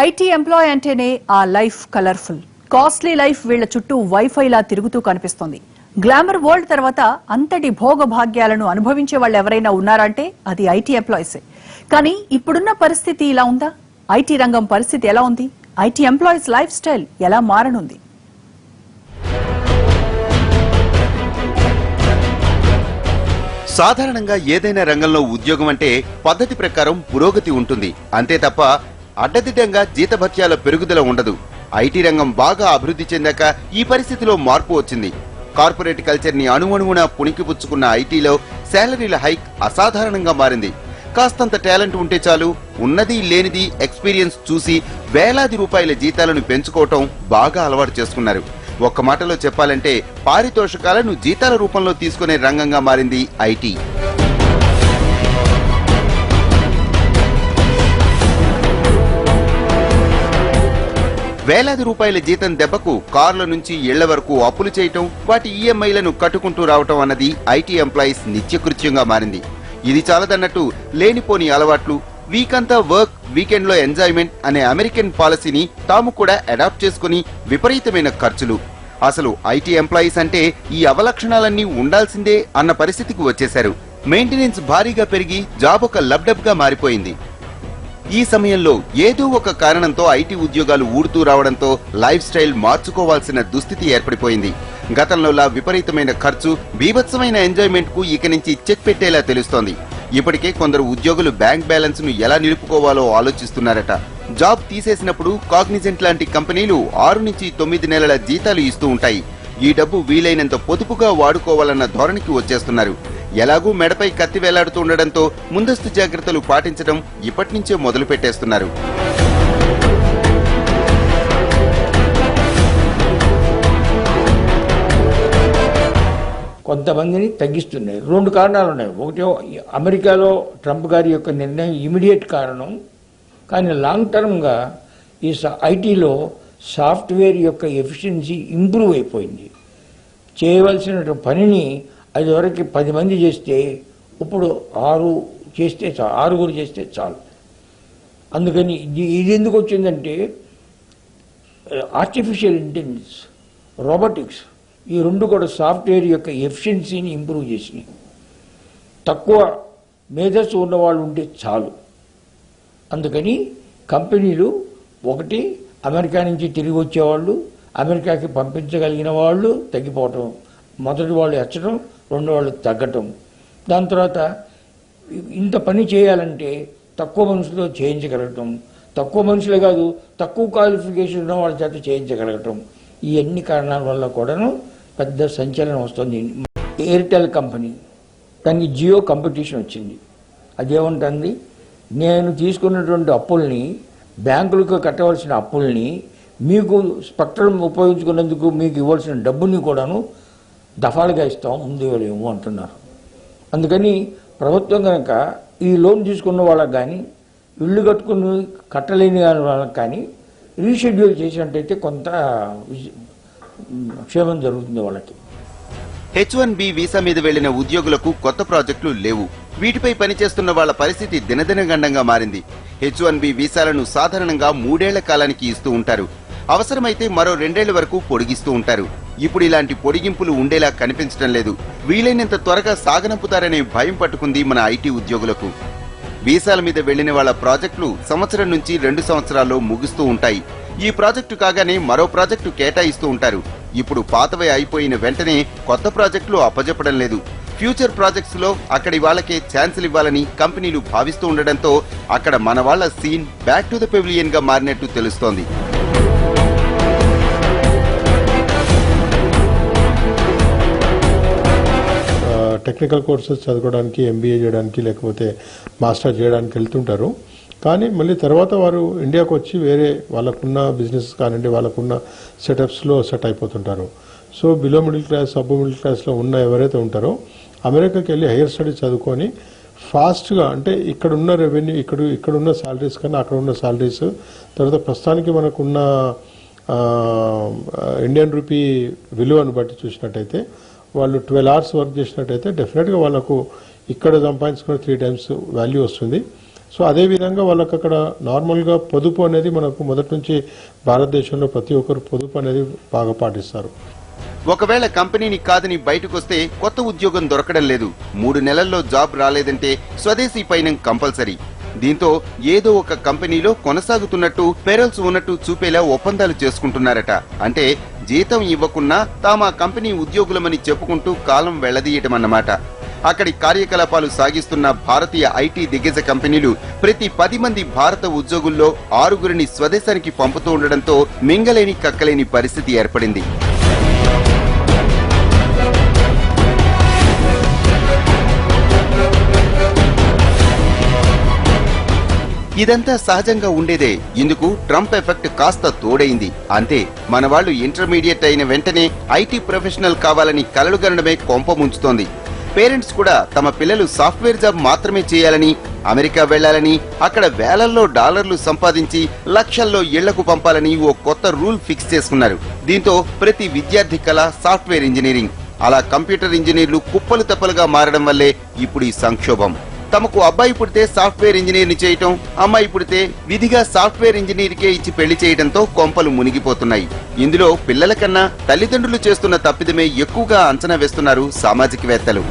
IT employee అంటేనే ఆ life colourful, costly life వీళ్ల చుట్టూ వైఫైలా తిరుగుతూ కనిపిస్తోంది. గ్లామర్ వరల్డ్ తర్వాత అంతటి భోగ భాగ్యాలను అనుభవించే వాళ్ళు ఎవరైనా ఉన్నారంటే అది ఐటీ ఎంప్లాయీసే. కానీ ఇప్పుడున్న పరిస్థితి ఇలా ఉందా? ఐటీ రంగం పరిస్థితి ఎలా ఉంది? ఐటీ ఎంప్లాయీస్ లైఫ్ స్టైల్ ఎలా మారనుంది? సాధారణంగా ఏదైనా రంగంలో ఉద్యోగం అంటే పద్ధతి ప్రకారం పురోగతి ఉంటుంది, అంతే తప్ప అడ్డదిడ్డంగా జీతభత్యాల పెరుగుదల ఉండదు. ఐటీ రంగం బాగా అభివృద్ధి చెందాక ఈ పరిస్థితిలో మార్పు వచ్చింది. కార్పొరేట్ కల్చర్ ని అణువణువున పుణికిపుచ్చుకున్న ఐటీలో శాలరీల హైక్ అసాధారణంగా మారింది. కాస్తంత టాలెంట్ ఉంటే చాలు, ఉన్నది లేనిది ఎక్స్పీరియన్స్ చూసి వేలాది రూపాయల జీతాలను పెంచుకోవటం బాగా అలవాటు చేసుకున్నారు. ఒక్క మాటలో చెప్పాలంటే పారితోషికాలను జీతాల రూపంలో తీసుకునే రంగంగా మారింది ఐటీ. వేలాది రూపాయల జీతం దెబ్బకు కార్ల నుంచి ఇళ్ల వరకు అప్పులు చేయటం, వాటి ఈఎంఐలను కట్టుకుంటూ రావటం అన్నది ఐటీ ఎంప్లాయీస్ నిత్యకృత్యంగా మారింది. ఇది చాలదన్నట్టు లేనిపోని అలవాట్లు, వీకంతా వర్క్, వీకెండ్ లో ఎంజాయ్మెంట్ అనే అమెరికన్ పాలసీని తాము కూడా అడాప్ట్ చేసుకుని విపరీతమైన ఖర్చులు. అసలు ఐటీ ఎంప్లాయీస్ అంటే ఈ అవలక్షణాలన్నీ ఉండాల్సిందే అన్న పరిస్థితికి వచ్చేశారు. మెయింటెనెన్స్ భారీగా పెరిగి జాబ్ ఒక లబ్డబ్ గా మారిపోయింది. ఈ సమయంలో ఏదో ఒక కారణంతో ఐటీ ఉద్యోగాలు ఊడుతూ రావడంతో లైఫ్ స్టైల్ మార్చుకోవాల్సిన దుస్థితి ఏర్పడిపోయింది. గతంలోలా విపరీతమైన ఖర్చు, బీభత్సమైన ఎంజాయ్మెంట్ కు ఇక నుంచి చెక్ పెట్టేలా తెలుస్తోంది. ఇప్పటికే కొందరు ఉద్యోగులు బ్యాంక్ బ్యాలెన్స్ ను ఎలా నిలుపుకోవాలో ఆలోచిస్తున్నారట. జాబ్ తీసేసినప్పుడు కాగ్నిజెంట్ లాంటి కంపెనీలు 6 నుంచి 9 నెలల జీతాలు ఇస్తూ ఉంటాయి. ఈ డబ్బు వీలైనంత పొదుపుగా వాడుకోవాలన్న ధోరణికి వచ్చేస్తున్నారు. ఎలాగూ మెడపై కత్తి వేలాడుతూ ఉండడంతో ముందస్తు జాగ్రత్తలు పాటించడం ఇప్పటి నుంచే మొదలు పెట్టేస్తున్నారు. కొంతమందిని తగ్గిస్తున్నాయి. 2 కారణాలు ఉన్నాయి. ఒకటి, అమెరికాలో ట్రంప్ గారి యొక్క నిర్ణయం ఇమీడియట్ కారణం. కానీ లాంగ్ టర్మ్గా ఈ ఐటీలో సాఫ్ట్వేర్ యొక్క ఎఫిషియన్సీ ఇంప్రూవ్ అయిపోయింది. చేయవలసిన పనిని అది వరకు 10 మంది చేస్తే ఇప్పుడు 6 చేస్తే చాలు. అందుకని ఇది ఎందుకు వచ్చిందంటే ఆర్టిఫిషియల్ ఇంటెలిజెన్స్, రోబోటిక్స్, ఈ 2 కూడా సాఫ్ట్వేర్ యొక్క ఎఫిషియన్సీని ఇంప్రూవ్ చేసినాయి. తక్కువ మేధస్సు ఉన్నవాళ్ళు ఉంటే చాలు. అందుకని కంపెనీలు ఒకటి, అమెరికా నుంచి తిరిగి వచ్చేవాళ్ళు, అమెరికాకి పంపించగలిగిన వాళ్ళు తగ్గిపోవటం, మొదటి వాళ్ళు హెచ్చడం, 2 వాళ్ళు తగ్గటం. దాని తర్వాత ఇంత పని చేయాలంటే తక్కువ మనుషులతో చేయించగలగటం, తక్కువ మనుషులే కాదు తక్కువ క్వాలిఫికేషన్ ఉన్న వాళ్ళ చేత చేయించగలగటం. ఈ అన్ని కారణాల వల్ల కూడాను పెద్ద సంచలనం వస్తుంది. ఎయిర్టెల్ కంపెనీ, దానికి జియో కాంపిటీషన్ వచ్చింది. అదేముంటుంది, నేను తీసుకున్నటువంటి అప్పుల్ని, బ్యాంకులకు కట్టవలసిన అప్పుల్ని, మీకు స్పెక్ట్రమ్ ఉపయోగించుకున్నందుకు మీకు ఇవ్వాల్సిన డబ్బుని కూడాను దఫాలుగా ఇస్తాం, ముందు ఇవ్వలేము అంటున్నారు. అందుకని ప్రభుత్వం కనుక ఈ లోన్ తీసుకున్న వాళ్ళకి కానీ, ఇళ్ళు కట్టుకుని కట్టలేని వాళ్ళకి కానీ రీషెడ్యూల్ చేసినట్టయితే కొంత క్షేమం జరుగుతుంది వాళ్ళకి. H1B వీసా మీద వెళ్లిన ఉద్యోగులకు కొత్త ప్రాజెక్టులు లేవు. వీటిపై పనిచేస్తున్న వాళ్ల పరిస్థితి దినదినగండంగా మారింది. H1B వీసాలను సాధారణంగా 3 ఏళ్ల కాలానికి ఇస్తూ ఉంటారు. అవసరమైతే మరో 2 ఏళ్ల వరకు పొడిగిస్తూ ఉంటారు. ఇప్పుడు ఇలాంటి పొడిగింపులు ఉండేలా కనిపించడం లేదు. వీలైనంత త్వరగా సాగనంపుతారనే భయం పట్టుకుంది మన ఐటీ ఉద్యోగులకు. వీసాల మీద వెళ్లిన వాళ్ల ప్రాజెక్టులు సంవత్సరం నుంచి 2 సంవత్సరాల్లో ముగుస్తూ ఉంటాయి. ఈ ప్రాజెక్టు కాగానే మరో ప్రాజెక్టు కేటాయిస్తూ ఉంటారు. ఇప్పుడు పాతవే అయిపోయిన వెంటనే కొత్త ప్రాజెక్టులు అప్పజెప్పడం లేదు. ఫ్యూచర్ ప్రాజెక్ట్స్ లో అక్కడి వాళ్ళకే ఛాన్సులు ఇవ్వాలని కంపెనీలు భావిస్తూ ఉండడంతో అక్కడ మన వాళ్ల scene back to the pavilion గా మారినట్టు తెలుస్తోంది. టెక్నికల్ కోర్సెస్ చదువుకోవడానికి, ఎంబీఏ చేయడానికి, లేకపోతే మాస్టర్ చేయడానికి వెళ్తుంటారు. కానీ మళ్ళీ తర్వాత వారు ఇండియాకు వచ్చి వేరే వాళ్ళకున్న బిజినెస్ కానివ్వండి, వాళ్ళకున్న సెటప్స్లో సెట్ అయిపోతుంటారు. So below middle class, sub middle క్లాస్లో ఉన్న ఎవరైతే ఉంటారో అమెరికాకి వెళ్ళి హైయర్ స్టడీస్ చదువుకొని ఫాస్ట్గా, అంటే ఇక్కడున్న రెవెన్యూ, ఇక్కడున్న శాలరీస్ కన్నా అక్కడ ఉన్న శాలరీస్, తర్వాత ప్రస్తుతానికి మనకున్న ఇండియన్ రూపీ విలువను బట్టి చూసినట్టయితే వాళ్ళు 12 hours వర్క్ చేసినట్టయితే డెఫినెట్గా వాళ్ళకు ఇక్కడ సంపాదించుకున్న 3 times వాల్యూ వస్తుంది. సో అదే విధంగా వాళ్ళకి అక్కడ నార్మల్గా పొదుపు అనేది మనకు మొదటి నుంచి భారతదేశంలో ప్రతి ఒక్కరు పొదుపు అనేది బాగా పాటిస్తారు. ఒకవేళ కంపెనీని కాదని బయటకొస్తే కొత్త ఉద్యోగం దొరకడం లేదు. 3 నెలల్లో జాబ్ రాలేదంటే స్వదేశీ పైన కంపల్సరీ. దీంతో ఏదో ఒక కంపెనీలో కొనసాగుతున్నట్టు, పెరల్స్ ఉన్నట్టు చూపేలా ఒప్పందాలు చేసుకుంటున్నారట. అంటే జీతం ఇవ్వకున్నా తాము కంపెనీ ఉద్యోగులమని చెప్పుకుంటూ కాలం వెళ్లదీయటం అన్నమాట. అక్కడి కార్యకలాపాలు సాగిస్తున్న భారతీయ ఐటీ దిగ్గజ కంపెనీలు ప్రతి 10 మంది భారత ఉద్యోగుల్లో 6 స్వదేశానికి పంపుతూ ఉండడంతో మింగలేని కక్కలేని పరిస్థితి ఏర్పడింది. ఇదంతా సహజంగా ఉండేదే. ఇందుకు ట్రంప్ ఎఫెక్ట్ కాస్త తోడైంది అంతే. మన వాళ్ళు ఇంటర్మీడియట్ అయిన వెంటనే ఐటీ ప్రొఫెషనల్ కావాలని కలలుగనడమే కొంప ముంచుతోంది. పేరెంట్స్ కూడా తమ పిల్లలు సాఫ్ట్వేర్ జాబ్ మాత్రమే చేయాలని, అమెరికా వెళ్లాలని, అక్కడ వేలల్లో డాలర్లు సంపాదించి లక్షల్లో ఇళ్లకు పంపాలని ఓ కొత్త రూల్ ఫిక్స్ చేసుకున్నారు. దీంతో ప్రతి విద్యార్థి కల సాఫ్ట్వేర్ ఇంజనీరింగ్. అలా కంప్యూటర్ ఇంజనీర్లు కుప్పలు తెప్పలుగా మారడం వల్లే ఇప్పుడు ఈ సంక్షోభం. తమకు అబ్బాయి పుడితే సాఫ్ట్వేర్ ఇంజనీర్ని చేయటం, అమ్మాయి పుడితే విధిగా సాఫ్ట్వేర్ ఇంజనీర్కే ఇచ్చి పెళ్లి చేయడంతో కొంపలు మునిగిపోతున్నాయి. ఇందులో పిల్లల కన్నా తల్లిదండ్రులు చేస్తున్న తప్పిదమే ఎక్కువగా అంచనా వేస్తున్నారు సామాజికవేత్తలు.